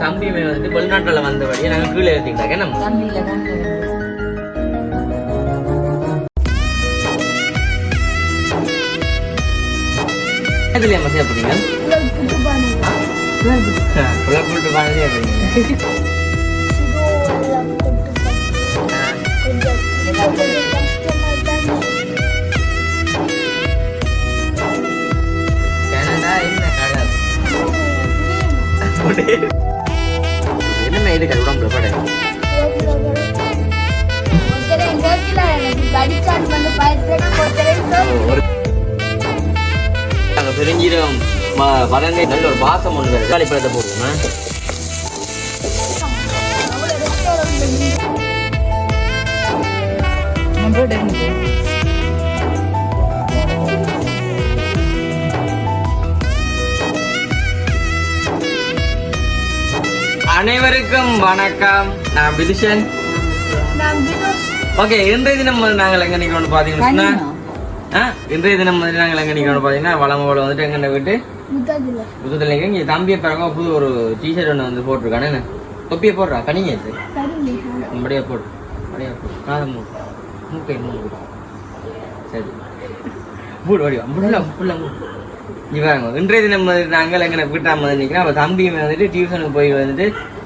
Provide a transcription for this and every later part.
தம்பியுமே வந்துட்டு வெளிநாட்டுல வந்தபடியே நாங்க கீழே ஏற்றிக்கிட்டாங்க நம்ம இதுல என்ன செய்யப்படுறீங்க புலப்புட்டு பானதே அப்படிங்க என்ன இது உடம்புல பட பெருஞ்சீரகம் வதங்க நல்ல ஒரு பாசம் ஒன்று தக்காளி பழத்தை போடுவோம் அனைவருக்கும் வணக்கம். நான் விதுஷன். ஓகே, இன்றைய தினம் நாங்கள் எங்க நிக்கிறோம்னு பாத்தீங்கன்னா இன்றைய தினம் வந்து நாங்கள் எங்க நிக்கிறோம்னு பாத்தீங்கன்னா வளமோட வந்துட்டு எங்க விட்டு புத்தத்தில் இங்க தம்பியை பிறகு புது ஒரு டிஷர்ட் ஒன்று வந்து போட்டிருக்கானே. தொப்பியை போடுறா கனிங்க அப்படியே போடு அப்படியே போடு காதம் மூக்கை மூக்கு சரி மூடு வடிவா முள்ள ஃபுல்லா மூடு. இவங்க இன்றைய தினம் நாங்கள் எங்கே வீட்டாம வந்து நிற்கிறோம். அப்போ தம்பியுமே வந்துட்டு டியூஷனுக்கு போய் வந்துட்டு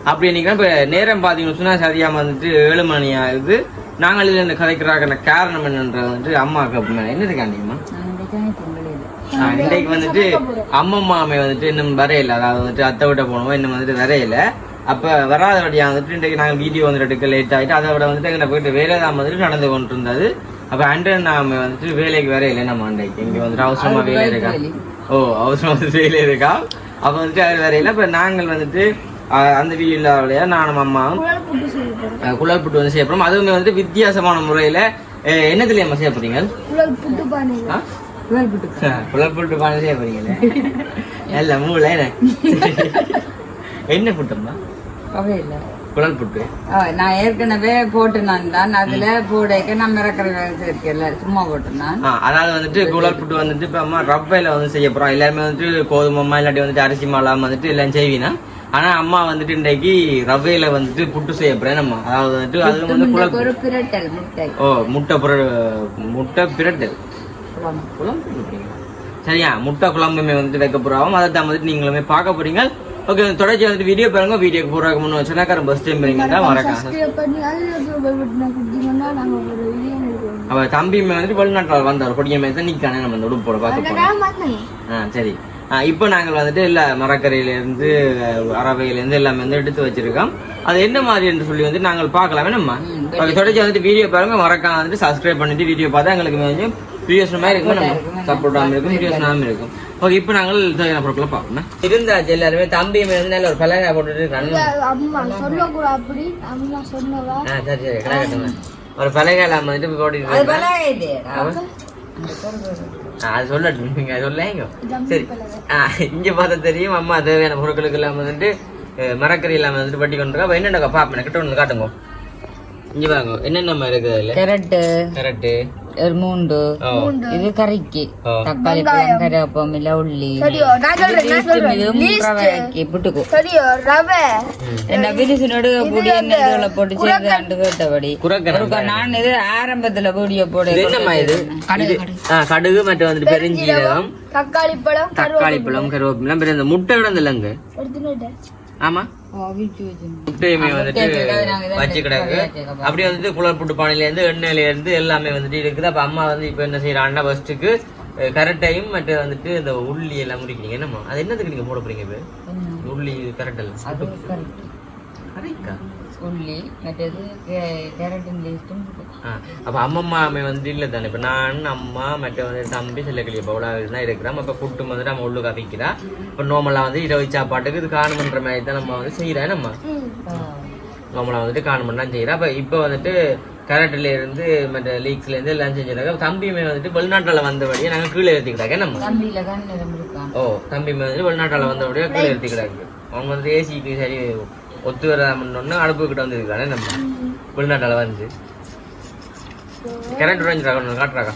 அப்படி நிற்கிறோம். இப்போ நேரம் பார்த்தீங்கன்னு சொன்னால் சரியாக வந்துட்டு 7 மணி ஆகுது. நாங்கள் இதில் இந்த கதைக்கிறாங்க காரணம் என்னன்றது வந்துட்டு அம்மாவுக்கு அப்படின்னா என்னது காண்டியம்மா இன்றைக்கு வந்துட்டு அம்மம்மாமே வந்துட்டு இன்னும் வரையில, அதாவது வந்துட்டு அத்தை விட்ட போனோமோ இன்னும் வந்துட்டு வரையில. அப்போ வராத வழியாக வந்துட்டு இன்றைக்கு நாங்கள் வீடியோ வந்துட்டு எடுக்க லேட் ஆகிட்டு அதை விட வந்துட்டு எங்களை போயிட்டு வேலை தான் வந்துட்டு நடந்து கொண்டு இருந்தது. அப்போ அண்டன் நாம வந்துட்டு வேலைக்கு வரையில நம்ம அன்றைக்கு இங்கே வந்துட்டு அவசரமாக வேலை இருக்கா அவசரம் வந்து வேலை இருக்கா அப்போ வந்துட்டு அது வரையில. இப்போ நாங்கள் வந்துட்டு அந்த வீடியோவிலையா நானும் அம்மாவும் குழல் புட்டு வந்து செய்யப்படும். அதுவுமே வந்துட்டு வித்தியாசமான முறையில் என்னதுல அம்மா செய்ய போறீங்க? குழல் புட்டு பானை செய்ய போறீங்களே இல்ல மூளை என்ன புட்டம்மா? குழல் புட்டு நான் ஏற்கனவே போட்டு நான் அதுல போடைக்க நம்ம இறக்குற சும்மா போட்டுனான். அதாவது வந்துட்டு குழல் புட்டு வந்துட்டு இப்ப அம்மா ரவையில வந்து செய்ய போறோம். எல்லாருமே வந்துட்டு கோதுமை இல்லாட்டி வந்துட்டு அரிசி மாலாம் வந்துட்டு எல்லாம் செய்வீனா. ஆனா அம்மா வந்துட்டு இன்றைக்கு ரவையில வந்துட்டு புட்டு செய்ய போறேன் நம்ம. அதாவது வந்துட்டு அது வந்து முட்டை பிரட்டல் சரியா முட்டை குழம்புமே வந்துட்டு வைக்க போறோம். அதை தான் வந்துட்டு நீங்களுமே பார்க்க போறீங்க. ஓகே, தொடர்ச்சி வந்துட்டு வீடியோ பாருங்க. வீடியோக்கு போறாங்க முன்னு வச்சுனா பஸ் டைம் பண்ணீங்கன்னா மறக்காம. அவ தம்பியுமே வந்துட்டு வெளிநாட்டில் வந்தார் கொடியமே தான் நிற்கானே நம்ம இந்த உடுப்போட பார்க்க போறோம். சரி, இப்போ நாங்கள் வந்துட்டு எல்லா மரக்கரையிலேருந்து அரவையிலேருந்து எல்லாமே வந்து எடுத்து வச்சிருக்கோம். அது என்ன மாதிரி என்று சொல்லி வந்து நாங்கள் பார்க்கலாமே நம்ம. தொடர்ச்சி வந்துட்டு வீடியோ பாருங்க, மறக்காம வந்துட்டு சப்ஸ்கிரைப் பண்ணிட்டு வீடியோ பார்த்தா எங்களுக்கு கொஞ்சம் பிரியோசனமாக இருக்கும், நம்ம சப்போர்ட்டாகவும் இருக்கும், பிரியோசனமாகவும் இருக்கும். ஓகே, இப்போ நாங்கள் பொருட்களை பார்க்கணும். இருந்தாச்சு எல்லாருமே தம்பியுமே வந்து நல்ல ஒரு பலகை போட்டுட்டு சரி சரி கட்டுங்க ஒரு பலகை இல்லாம வந்துட்டு போட்டு அது சொல்லட்டும் நீங்க சொல்லுங்க. சரி, இங்க பார்த்தா தெரியும் அம்மா தேவையான பொருட்களுக்கு இல்லாம வந்துட்டு மரக்கறி இல்லாம வந்துட்டு பட்டி கொண்டு என்னென்ன பாப்பேன் கிட்ட ஒன்று காட்டுங்க. இங்க பாருங்க என்னென்ன இருக்குது அதுல. கேரட்டு மூண்டு இது கறிக்கு தக்காளி பழம் கருவேப்பம் இல்ல உள்ளி புட்டுக்கும் என்ன பிரிசினோடு கூடிய நெல்லுகளை போட்டு சேர்ந்து கேட்டபடி நான் இது ஆரம்பத்துல வீடியோ போட கடுகு மற்றும் வந்துட்டு பெருஞ்சீரகம் தக்காளி பழம் கருவேப்பம் இந்த முட்டை விட இல்லைங்க. ஆமா, முட்டையுமே வந்துட்டு வச்சு கிடக்கு. அப்படியே வந்துட்டு குழல் புட்டு பானையில இருந்து எண்ணெயில இருந்து எல்லாமே வந்துட்டு இருக்குது. அப்ப அம்மா வந்து இப்ப என்ன செய்யறாங்கன்னா ஃபர்ஸ்ட்டுக்கு கரெக்டையும் மற்ற வந்துட்டு இந்த உள்ளி எல்லாம் முடிக்கிறீங்க. என்னம்மா அது என்னதுக்கு நீங்க போட போறீங்க? இப்ப உள்ளி கரெக்ட் எல்லாம் உள்ளி மற்றது கேரட்டின் லேஸ்டும். அப்ப அம்மம்மா வந்துட்டு இல்ல தானே. இப்ப நான் அம்மா மற்ற வந்து தம்பி செல்லக்கிளிய பவுலாதான் இருக்கிறோம். அப்ப புட்டு வந்துட்டு நம்ம உள்ளுக்கு அவிக்கிறா. இப்ப நோமலா வந்து இரவு சாப்பாட்டுக்கு இது காணுமன்ற மாதிரி தான் நம்ம வந்து செய்யறேன். நம்ம நோமலா வந்துட்டு காணுமன் தான் செய்யறோம். அப்ப இப்ப வந்துட்டு கரெக்ட்ல இருந்து மற்ற லீக்ஸ்ல இருந்து எல்லாம் செஞ்சிருக்காங்க. தம்பியுமே வந்துட்டு வெளிநாட்டுல வந்தபடியே நாங்க கீழே ஏற்றிக்கிட்டாங்க. நம்ம தம்பியுமே வந்துட்டு வெளிநாட்டுல வந்தபடியே கீழே ஏற்றிக்கிட்டாங்க. அவங்க வந்து ஏசிக்கு சரி ஒத்து வராமன்னொன்னு அடுப்பு கிட்ட வந்துருக்கானே. நம்ம வெளிநாட்டால வந்து கரண்ட் ரேஞ்ச் காட்டுறாக்கா.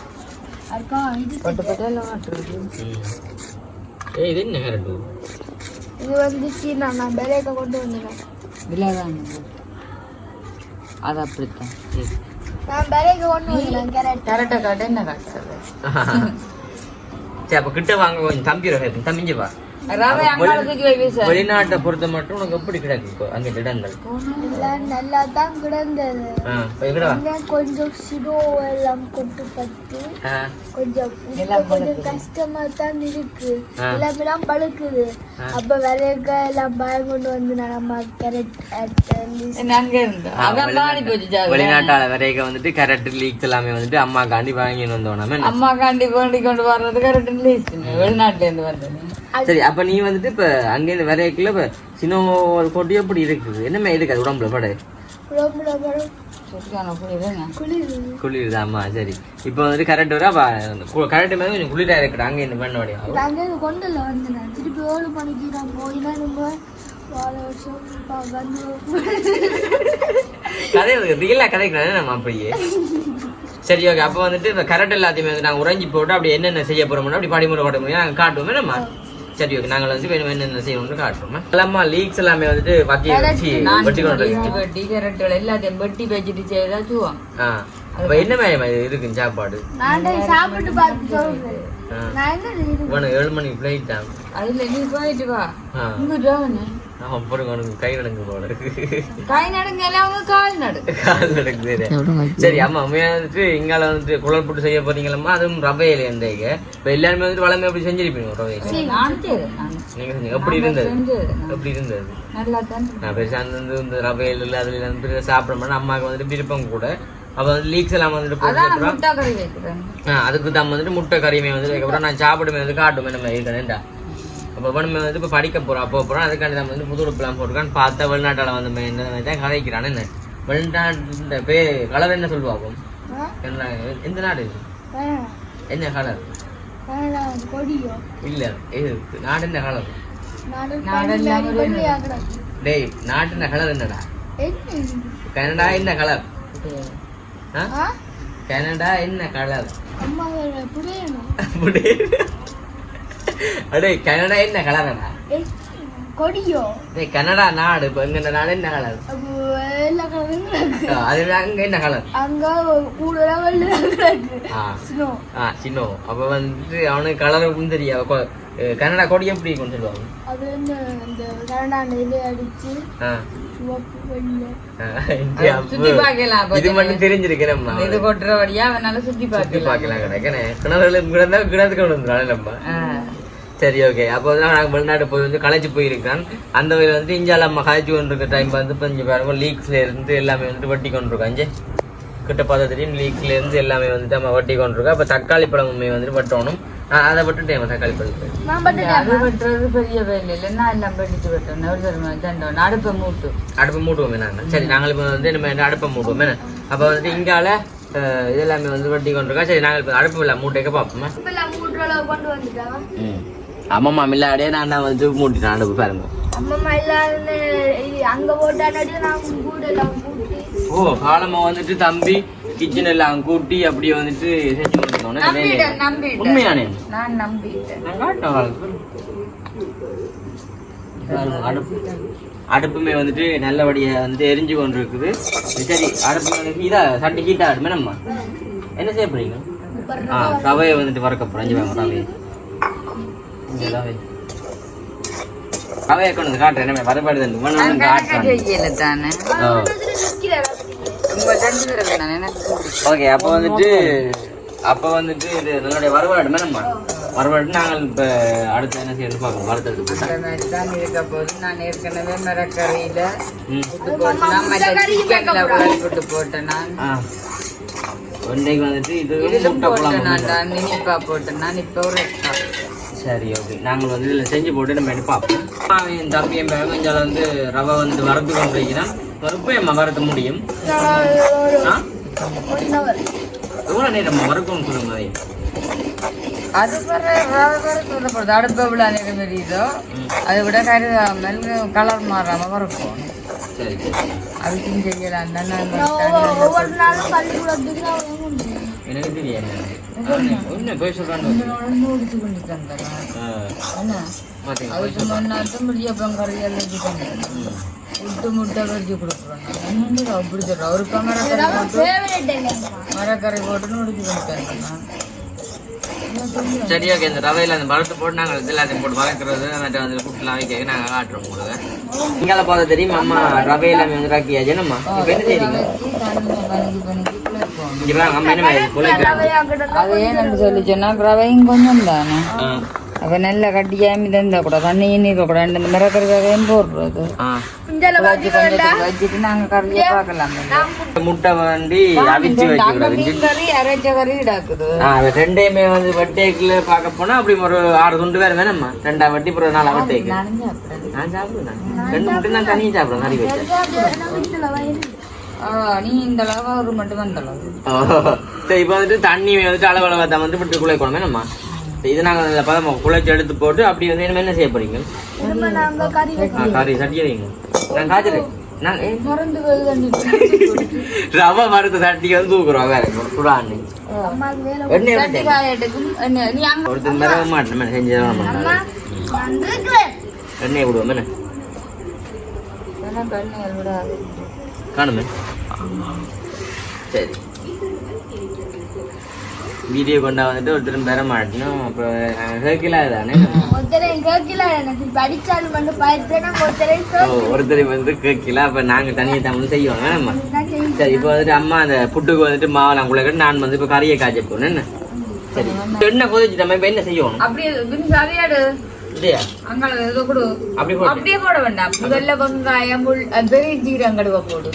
இது என்ன கரண்ட் இது வந்து சீனா நான் பெரேக்க கொண்டு வந்தேன். விலைதான் அது அப்படித்தான். நான் பெரேக்க கொண்டு வந்தேன். கரெக்டா காட்ட என்ன காட்டுறது? சரி அப்ப கிட்ட வாங்க கொஞ்சம் தம்பி தம்பிஞ்சு வா. ரவை அங்காளத்துக்கு போய் வீச. வெளிநாட்டை பொறுத்த மட்டும் உனக்கு எப்படி கிடக்கு அங்க இடங்கள்? நல்லா தான் கிடந்தது. கொஞ்சம் சிடோ எல்லாம் கொண்டு பட்டு கொஞ்சம் கஷ்டமா தான் இருக்கு. எல்லாம் பழுக்குது. அப்ப விலைக்க எல்லாம் பயம் கொண்டு வந்து நம்ம கேரட் வெளிநாட்டால விரைக்க வந்துட்டு கேரட் லீக் எல்லாமே வந்துட்டு அம்மா காண்டி வாங்கின்னு வந்தோம். அம்மா காண்டி வேண்டி கொண்டு வர்றது கேரட் லீக் வெளிநாட்டுல இருந்து வந்தேன். சரி அப்ப நீ வந்துட்டு இப்ப அங்க இருந்து விரைக்கல இப்ப சின்ன கொட்டி எப்படி இருக்குது? என்னமே இருக்காது உடம்புல பட குளிருதாமா? சரி இப்ப வந்துட்டு கரெக்ட் வர கரெக்ட் மாதிரி கொஞ்சம் குளிரா இருக்கட்டும். அங்க இந்த பண்ண முடியும் கொண்டல வந்து திருப்பி 7 மணிக்கு நான் போயினா நம்ம கதை ரியலா கதைக்கிறானே நம்ம அப்படியே. சரி ஓகே அப்ப வந்துட்டு இப்ப கரெக்ட் எல்லாத்தையுமே வந்து நாங்க உறைஞ்சி போட்டு அப்படி என்னென்ன செய்ய போறோம்னா அப்படி படிமுறை காட்ட முடியும் நாங்க காட்டுவோமே நம்ம. சரி ஓகே நாங்கள் வந்து வேணும் என்னென்ன செய்யணும்னு காட்டுறோம். எல்லாமா லீக்ஸ் எல்லாமே வந்துட்டு வெட்டி கொண்டு எல்லாத்தையும் வெட்டி வச்சுட்டு செய்தாச்சுவோம். அப்ப என்ன மாதிரி இருக்குன்னு சாப்பாடு? 7 மணிக்கு ஃபிளைட் தான். அதுல நீ போயிட்டு வா. கை நடங்கு போல இருக்கு. கை நடுங்க கால் நடக்கு. சரி ஆமா வந்துட்டு இங்கால வந்துட்டு குழல் போட்டு செய்ய போறீங்களா? அதுவும் ரவையில இருந்தீங்க. இப்ப எல்லாருமே வந்துட்டு வளமை எப்படி செஞ்சிருப்பீங்க ரவையில? நீங்க செஞ்சீங்க எப்படி இருந்தது? எப்படி இருந்தது? நான் பெருசா இந்த ரவையில அதுல வந்து சாப்பிட அம்மாவுக்கு வந்துட்டு விருப்பம் கூட. அப்ப வந்து லீக்ஸ் எல்லாம் வந்துட்டு அதுக்கு தான் வந்துட்டு முட்டை கறியுமே வந்து நான் சாப்பிடுமே வந்து காட்டுமே நம்ம இருக்கேன்டா. அப்போ நம்ம வந்து இப்போ படிக்க போகிறோம் அப்போ போகிறோம் அதுக்காண்டி நம்ம வந்து புது உடுப்புலாம் போட்டுருக்கான்னு பார்த்தா வெளிநாட்டில் வந்து இந்த மாதிரி தான் கதைக்கிறான். என்ன வெளிநாட்டு கலர் என்ன சொல்லுவாங்க? எந்த நாடு? என்ன கலர்? இல்ல இது நாடு என்ன கலர்? டேய் நாட்டு என்ன கலர்? என்னடா கனடா என்ன கலர்? கனடா என்ன கலர்? அடே கனடா என்ன கலரடா? கொடியோ. டேய் கனடா நாடு இப்ப எங்க நாடு என்ன கலர்? அது அங்க என்ன கலர்? அங்க கூடல வெள்ளை ஸ்னோ. ஸ்னோ. அப்ப வந்து அவனுக்கு கலர் தெரியா. கனடா கொடி எப்படி கொண்டு சொல்லுவாங்க? அது என்ன அந்த கனடா நெய்ல அடிச்சு சிவப்பு வெள்ளை சுத்தி பார்க்கலாம். இது மட்டும் தெரிஞ்சிருக்கேன். இது கொட்டுறபடியா அவனால சுத்தி பார்க்கலாம் கிடைக்கனே கிணறு கிடந்தா கிணத்துக்கு வந்துடும் நம்ம. சரி ஓகே அப்போ வந்து நாங்கள் வெளிநாட்டு போய் வந்து களைச்சி போயிருக்கான். அந்த வகையில் வந்து இந்தியாவில் நம்ம களைச்சி கொண்டிருக்க டைம் வந்து இப்போ இங்கே பாருங்க லீக்ஸ்ல இருந்து எல்லாமே வந்துட்டு வட்டி கொண்டிருக்கோம். இங்கே கிட்ட பார்த்தா தெரியும் லீக்ஸ்ல இருந்து எல்லாமே வந்துட்டு நம்ம வட்டி கொண்டிருக்கோம். அப்போ தக்காளி பழமுமே வந்துட்டு வட்டணும். அதை விட்டுட்டேன் தக்காளி பழம் அது வெட்டுறது பெரிய வேலை இல்லைன்னா எல்லாம் வெட்டிட்டு வெட்டணும். அடுப்பை மூட்டுவோமே நாங்கள். சரி நாங்கள் இப்போ வந்து நம்ம அடுப்பை மூட்டுவோமே. அப்போ வந்துட்டு இங்கால இதெல்லாமே வந்து வட்டி கொண்டிருக்கோம். சரி நாங்கள் இப்போ அடுப்பு இல்லை மூட்டைக்க பார்ப்போமே. அம்மா இல்லாடே நான் வந்து மூட்டிட்டேன் அடுப்பு பாருங்க. ஓ காலமா வந்துட்டு தம்பி கிச்சன் எல்லாம் கூட்டி அப்படியே வந்துட்டு செஞ்சு கொடுத்தோம். உண்மையானே நான் நம்பிட்டேன். அடுப்புமே வந்துட்டு நல்லபடியா வந்துட்டு எரிஞ்சு கொண்டு இருக்குது. சரி அடுப்பு ஹீட்டா சட்டி ஹீட்டா ஆடுமே. நம்ம என்ன செய்ய போறீங்க? ரவையை வந்துட்டு வறுக்க போறோம். ரவையை கொண்டு காட்டுறேன். என்ன வறுபாடு ஓகே அப்போ வந்துட்டு இது நம்மளுடைய வறுபாடுமே. நம்ம வறுபாடு நாங்கள் இப்போ அடுத்து என்ன செய்யணும் பார்க்கணும். வறுத்தெடுத்து தான் இருக்க போது நான் ஏற்கனவே மரக்கறியில போட்டு போட்டேன். நான் இன்னைக்கு வந்துட்டு இது நினைப்பா போட்டேன். நான் இப்போ ஒரு சரி ஓகே நாங்கள் வந்து இதில் செஞ்சு போட்டு நம்ம பார்ப்போம். என் தம்பி என் பேங்கால வந்து ரவை வந்து வறுத்து கொண்டு வைக்கிறேன். எப்போ வறுத்த முடியும்? எவ்வளோ நேரம் வறுக்கணும்னு சொல்லுங்க. அது சொல்லப்படுது அடுப்பை விட நேரம் தெரியுதோ அதை விட கருதாமல் கலர் மாறாம வறுக்கும். சரி அதுக்கும் செய்யலாம். ஒவ்வொரு நாளும் பள்ளிக்கூடத்துக்கு எனக்கு தெரியாது என்ன போய் சொல்றாங்க முடிச்சு கொண்டு தந்தேன் அதுக்கு முன்னாட்டும் முடியப்பம் கறியெல்லாம் வச்சு தந்தேன் விட்டு முட்டை கறிச்சு கொடுக்குறேன் அப்படி சொல்கிறேன் ஒரு மரக்கறி போட்டுன்னு முடிச்சு கொண்டு தந்தேன் சரி ஓகே இந்த ரவையில் அந்த பழத்தை போட்டு நாங்கள் எல்லாத்தையும் போட்டு வளர்க்குறது மற்ற வந்து ஃபுட்லாம் வைக்க நாங்கள் காட்டுறோம் உங்களுக்கு இங்கே பார்த்து தெரியும் அம்மா ரவையில் வந்து ராக்கியாச்சு நம்ம இப்போ என்ன செய்றீங்க இங்கே வாங்க அம்மா என்ன குழைக்கிறாங்க அது ஏன்னு சொல்லி சொன்னால் ரவையும் கொஞ்சம் தானே அப்போ நல்லா கட்டியாமி தந்தா கூட தண்ணி நீக்க கூட இந்த மிரக்கறி ரவையும் போடுறது வச்சுட்டு நாங்கள் கறியை பார்க்கலாம் முட்டை வண்டி அவிச்சு வச்சுக்கூடாது கறி அரைச்ச கறி இடாக்குது ரெண்டையுமே வந்து வட்டேக்குல பார்க்க போனா அப்படி ஒரு 6 துண்டு வேற வேணும்மா 2 வட்டி அப்புறம் 4 வட்டேக்கு நான் சாப்பிடுவேன் 2 முட்டை நான் தனியாக சாப்பிடுவேன் கறி வச்சு நீ இந்த அளவு ஒரு மட்டும் அந்த அளவு சரி இப்போ வந்துட்டு தண்ணி வந்துட்டு அளவு தான் வந்து விட்டு குழைக்கணும் வேணும்மா இது நாங்கள் பதம் குழைச்சி எடுத்து போட்டு அப்படி வந்து என்ன செய்ய போறீங்க கறி சட்டியை வைங்க நான் காய்ச்சல் ரவை மருத்து சட்டிக்கு வந்து தூக்குறோம் வேற சுடான்னு ஒருத்தர் மிரவ மாட்டேன் செஞ்சு எண்ணெய் விடுவோம் என்ன காணுமே சரி வீடியோ கொண்டா வந்துட்டு ஒருத்தரும் பெற மாட்டணும் அப்புறம் கேட்கலாம் தானே ஒருத்தரை வந்து கேட்கல அப்ப நாங்க தனியை தமிழ் செய்வோம் வேணாம்மா சரி இப்போ வந்துட்டு அம்மா அந்த புட்டுக்கு வந்துட்டு மாவெல்லாம் குள்ள நான் வந்து இப்ப கறியை காய்ச்ச போனேன் என்ன சரி என்ன கொதிச்சு நம்ம இப்ப என்ன செய்யணும் இல்லையா அப்படியே போட வேண்டாம் முதல்ல வெங்காயம் பெரிய ஜீரகம் கடுவ போடு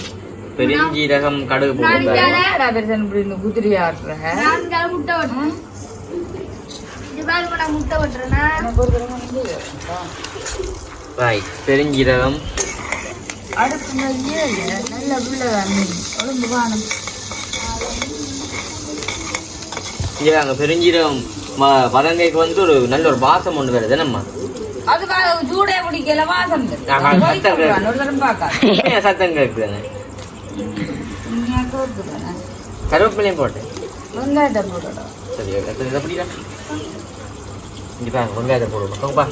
பெருஞ்சீரகம் கடுகு போட்டு குதிரியா பெருஞ்சீரகம் பெருஞ்சீரகம் வதங்கைக்கு வந்து ஒரு நல்ல ஒரு வாசம் ஒண்ணு வருது நம்ம அது சூடே பிடிக்கல வாசம் சத்தம் கேக்குது கருவேப்பிலையும் போட்டேன் வெங்காயத்தை போடணும் சரி இதை பிடிக்கா இங்கே பாருங்க வெங்காயத்தை போடணும் போங்கப்பா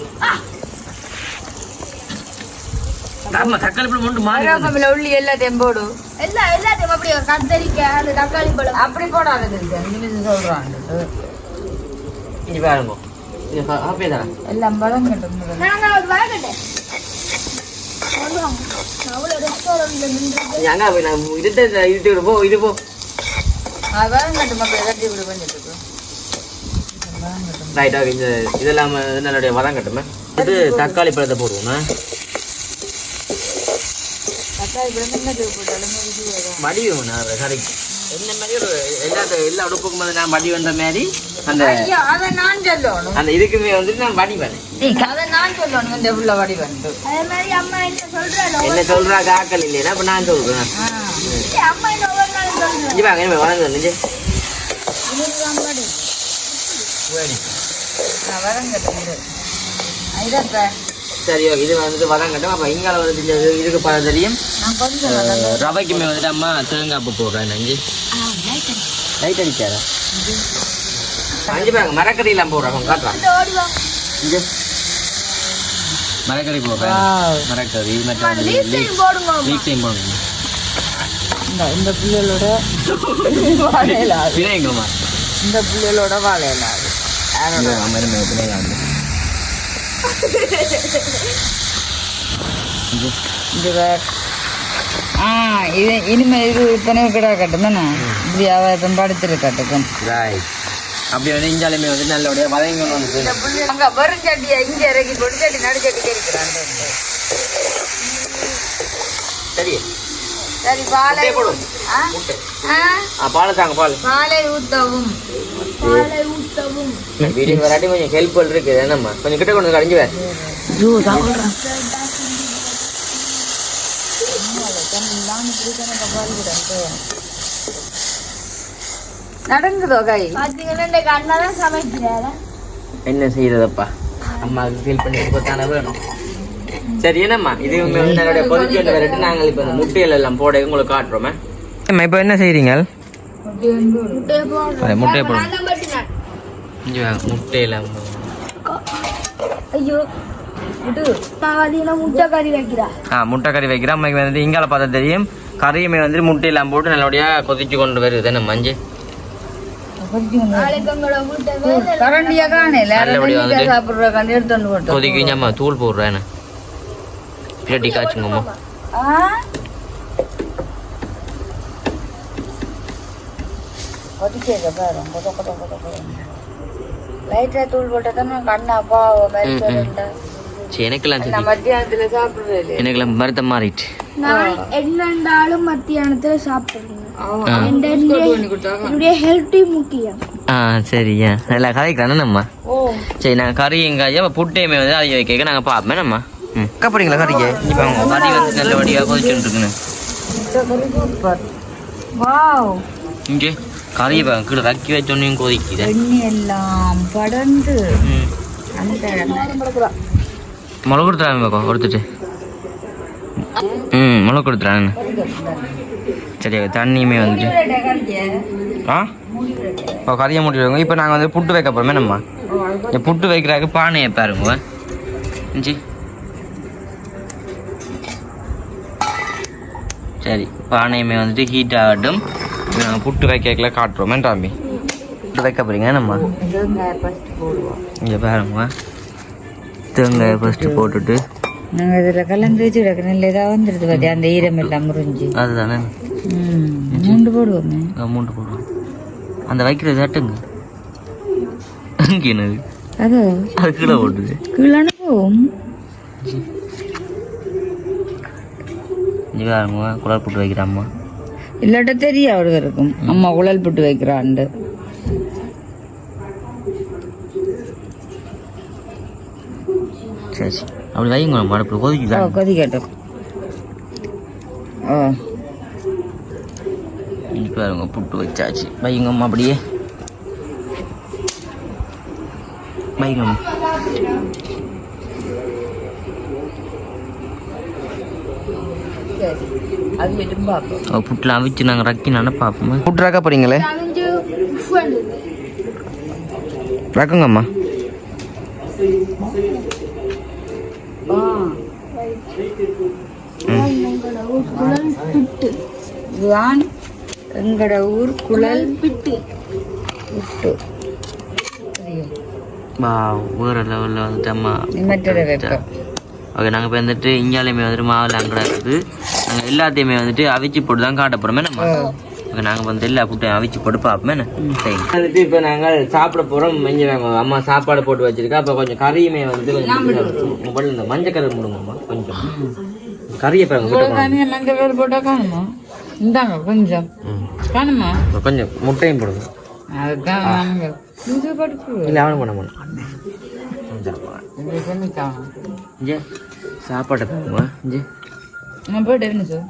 தக்காளி பழம் ஒன்று மாறி உள்ளி எல்லாத்தையும் போடு எல்லாத்தையும் அப்படி கத்தரிக்காய் அந்த தக்காளி பழம் அப்படி போடாது சொல்றான் இங்கே பாருங்க அப்படியே தானே எல்லாம் பழம் கட்டும் இது போ இதெல்லாம் என்னுடைய வதம் கட்டுமே இது தக்காளி பழத்தை போடுவோம் மடி வேணும் கறிக்கு என்ன மாதிரி ஒரு எல்லா உடுப்புக்கும் வந்து நான் மடி வந்த மாதிரி அந்த அந்த இதுக்குமே வந்துட்டு நான் வடி வேணேன் என்ன சொல்றாங்க ஆக்கள் இல்லையா அப்ப நான் சொல்றேன் வளர்ந்து சரி இது வந்துட்டு வதங்கட்டும் அப்ப இங்கால வந்துட்டு இதுக்கு பல தெரியும் ரவைக்குமே வந்துட்டு அம்மா தேங்காய் பூ போடுறேன் நஞ்சு லைட் அடிச்சாரா அஞ்சு பாருங்க மரக்கறி எல்லாம் போடுறோம் காட்டுறான் மரக்கறி போடுறேன் மரக்கறி லீக்ஸையும் போடுங்க இந்த பிள்ளைகளோட பிள்ளைங்கம்மா இந்த பிள்ளைகளோட வாழையிலாது இது இனிமே இது இத்தனை கிடா கட்டும் தானே இப்படி அவ இப்போ படுத்துருக்கட்டும் அப்படி வந்து இஞ்சாலுமே வந்து நல்லபடியாக வதங்கணும் அங்கே வரும் சட்டியை இங்கே இறக்கி போட்டு சட்டி நடுச்சட்டி இருக்கிறான் சரி சரி பாலை போடும் பால் தாங்க பாலை ஊற்றவும் வீடியோ வராட்டி கொஞ்சம் ஹெல்ப்ஃபுல் இருக்கு என்னம்மா கொஞ்சம் கிட்ட கொண்டு கடைஞ்சி வேற நடங்குதோ கை என்ன செய்யறதப்பா அம்மாவுக்கு ஃபீல் பண்ணி கொடுத்தானே வேணும் சரி என்னம்மா இது உங்களுடைய பொதுச்சு வரட்டு நாங்கள் இப்போ முட்டைகள் எல்லாம் போட உங்களுக்கு காட்டுறோமே இப்போ என்ன செய்றீங்க முட்டையை போடும் இங்கே முட்டையில் ஐயோ முட்டை கறி வைக்கிறா முட்டை கறி வைக்கிறா அம்மைக்கு வந்துட்டு இங்கால பார்த்தா தெரியும் கறியுமே வந்துட்டு முட்டையெல்லாம் போட்டு நல்லபடியாக கொதிச்சு கொண்டு வருது என்ன மஞ்சள் கொதிக்குமா தூள் போடுறேன் இல்லாட்டி காய்ச்சுங்கம்மா தூள் போட்டா எனக்கெல்லாம் மருத்தம் மாறிட்டு நான் என்னண்டாலும் மத்தியானத்துல சாப்பிடுறேன் ஹெல்த்தி முக்கியம் சரியா நல்லா கதைக்கிறானே நம்ம சரி நாங்கள் கறி எங்காயா புட்டையுமே வந்து அதை வைக்க நாங்கள் பார்ப்போம் நம்ம கப்படிங்களா கறிக்கு இப்போ கறி வந்து நல்லபடியாக கொதிச்சுட்டு இருக்குன்னு இங்கே கறியை கீழே ரக்கி வச்சோன்னையும் கொதிக்குது எல்லாம் படர்ந்து முளை கொடுத்துறாங்க கொடுத்துட்டு முளை கொடுத்துறாங்க சரி தண்ணியுமே வந்துட்டு கறியை மூட்டிடுவாங்க இப்போ நாங்கள் வந்து புட்டு வைக்க போகிறோமே நம்ம புட்டு வைக்கிறாக்கு பானையை பாருங்க சரி பானையுமே வந்துட்டு ஹீட் ஆகட்டும் நாங்கள் புட்டு வைக்கல காட்டுறோமே டாம்பி புட்டு வைக்க போகிறீங்க நம்ம இங்கே பாருங்க தேங்காயை ஃபஸ்ட்டு போட்டுட்டு நாங்கள் இதில் கலந்து வச்சு கிடக்கு நல்ல இதாக வந்துடுது பார்த்தியா அந்த ஈரம் எல்லாம் முறிஞ்சு அதுதானே மூண்டு போடுவோமே மூண்டு போடுவோம் அந்த வைக்கிறது தட்டுங்க அங்கே என்னது அது அது கீழே போட்டுது கீழே போவோம் குழல் போட்டு வைக்கிறா அம்மா இல்லாட்ட தெரியும் அவருக்கு இருக்கும் அம்மா குழல் போட்டு வைக்கிறான்ட்டு சரி அப்படி வைங்க நம்ம அடுப்பில் கொதிக்குதா கொதிக்கட்டும் இப்போ பாருங்க புட்டு வச்சாச்சு வைங்கம்மா அப்படியே வைங்கம்மா புட்டுலாம் அவிச்சு நாங்கள் ரக்கினானே பார்ப்போம் புட்டு ரக்க போறீங்களே ரக்குங்கம்மா இதுதான் எங்கட ஊர் குழல் பிட்டு புட்டு வேற லெவலில் வந்துட்டு அம்மா மற்ற வைப்போம் ஓகே நாங்கள் இப்போ வந்துட்டு இங்காலையுமே வந்துட்டு மாவில் அங்கடா இருக்குது நாங்கள் எல்லாத்தையுமே வந்துட்டு அவிச்சு போட்டு தான் காட்ட போகிறோமே நம்ம ஓகே நாங்கள் வந்து எல்லா புட்டையும் அவிச்சு போட்டு பார்ப்போமே சரி வந்துட்டு இப்போ நாங்கள் சாப்பிட போகிறோம் மஞ்சள் அம்மா சாப்பாடு போட்டு வச்சிருக்கா அப்போ கொஞ்சம் கறியுமே வந்து கொஞ்சம் இந்த மஞ்சள் கரு முடுங்கம்மா கொஞ்சம் கறியை பாருங்க மஞ்சள் கரு போட்டால் காணுமா இந்தாங்க கொஞ்சம் காணுமா கொஞ்சம் முட்டையும் போடுங்க அதுதான் இல்லை அவனும் பண்ண மாட்டோம் சாப்பாட்டை பாருங்க நான் போயிட்டு என்ன சார்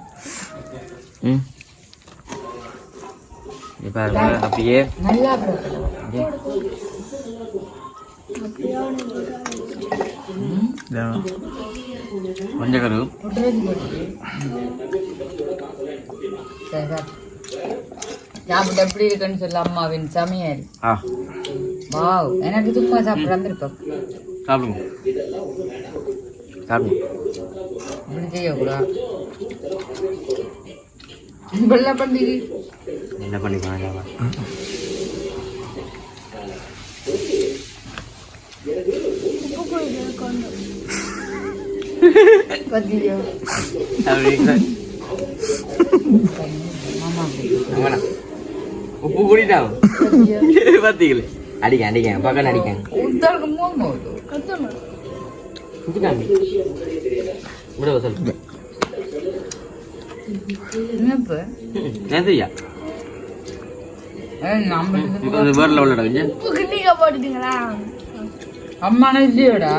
பாருங்க அப்படியே நல்லா மஞ்சள் கரு சாப்பிட்டு எப்படி இருக்குன்னு சொல்ல அம்மாவின் சமையல் வாவ் எனக்கு சும்மா சாப்பிடாம இருப்போம் சாப்பிடுங்க சாப்பிடுங்க இப்படி செய்யக்கூடாது வெள்ள பண்டிகை என்ன பண்ணிக்கலாம் உப்பு கூட்டிட்டா பாத்தீங்களே அடிக்க அடிக்க பக்கம் அடிக்காங்க நேத்தையா வேர்ல உள்ளடா போட்டுட்டீங்களா அம்மா இல்லையோடா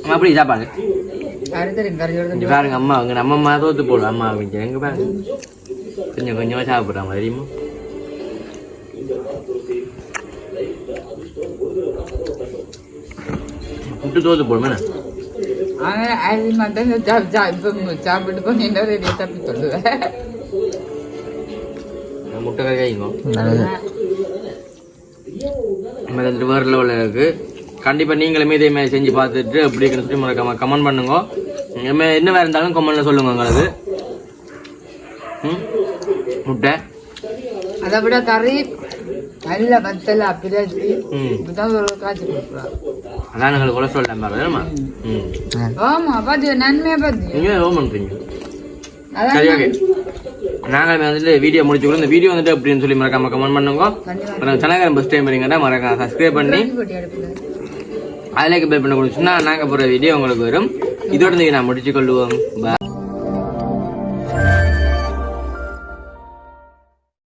அப்படி சாப்பாடு அடுத்த பாருங்க அம்மா அவங்க நம்ம அம்மா தோத்து போடும் அம்மா கொஞ்சம் எங்க பாருங்க கொஞ்சம் கொஞ்சமா சாப்பிட்றாங்க தெரியுமா புட்டு தோத்து போடுமே அவன் அரிசி மட்டும் இப்போ சாப்பிட்டு கொஞ்சம் ரெடியாக தப்பி சொல்லுவேன். முட்டை கைங்க வேறு லெவலில் இருக்குது. கண்டிப்பாக நீங்களுமே இதே மாதிரி செஞ்சு பார்த்துட்டு எப்படி இருக்குன்னு சொல்லி மறக்காம கமெண்ட் பண்ணுங்க. என்ன வேறு இருந்தாலும் கமெண்ட்டில் சொல்லுங்க உங்களுக்கு. முட்டை அதை விட கறி நல்ல வத்தல் பிரட்டி இப்படிதான் ஒரு காய்ச்சி கொடுக்குறான். அதான் எங்களுக்கு கொலஸ்ட்ரால் டைம் பாருமா. ஆமா பாத்தியா நன்மையா பாத்தியா நீங்கள் லோ பண்ணுறீங்க. சரி ஓகே, நாங்கள் வந்துட்டு வீடியோ முடிச்சுக்கிறோம். இந்த வீடியோ வந்துட்டு அப்படின்னு சொல்லி மறக்காம கமெண்ட் பண்ணுங்க. சேனல் ஃபஸ்ட் டைம் வரீங்கன்னா மறக்காம சப்ஸ்கிரைப் பண்ணி அதில் பெல் பண்ண கொடுத்துச்சுன்னா நாங்கள் போகிற வீடியோ உங்களுக்கு வரும். இதோட நான் முடிச்சு கொள்ளுவோம்.